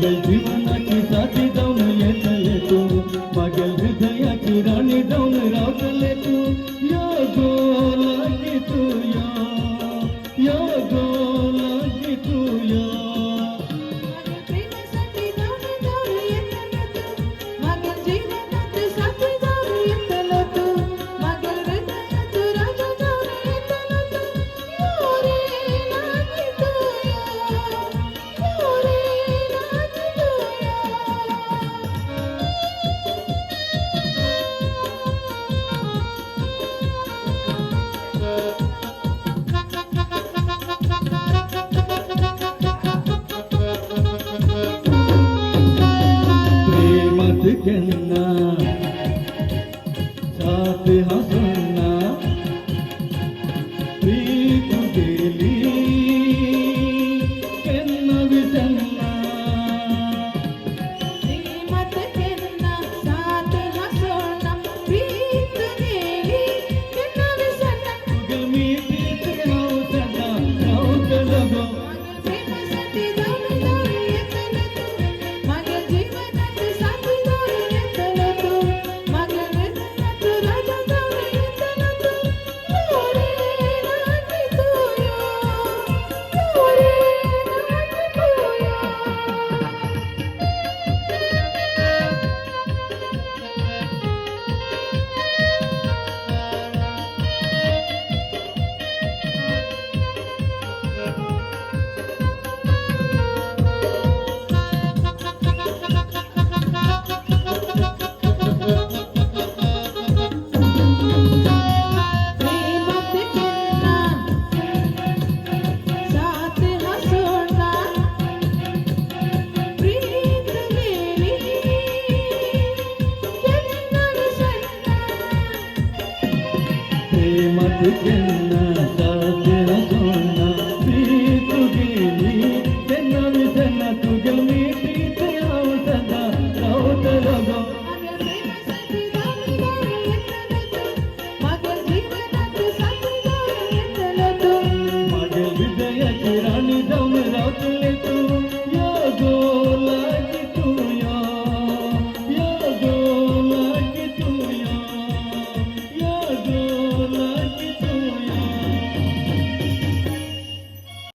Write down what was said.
मागेल जीवनाची साथी जाऊन येतले तू मागेल हृदयाची राणी जाऊन रावतले तू या गोलाची तू या गोलाची तू या कहना साथ हंसना प्रीत गेली कहना विसरना मत कहना साथ हंसना प्रीत गेली कहना विसरना तुगल मी प्रीत राव सदा राव लगो प्रेमासाठी जाऊन जाऊन येतल तू माझ्या जीवनात साथी जाऊन येतल तू माझ्या हृदयात राजा जाऊन येतल तू मोरे राणी तू या मोरे राणी तू या प्रेमात कहना साथ हंसना प्रीत गेली कहना विसरना प्रेमात कहना साथ हंसना प्रीत गेली कहना विसरना तुगल मी प्रीत राव सदा राव लगो माझ्या प्रेमासाठी जाऊन जाऊन येतल तू माझ्या जीवनात साथी जाऊन येतल तू मागेल हृदयाची राणी जाऊन रावतले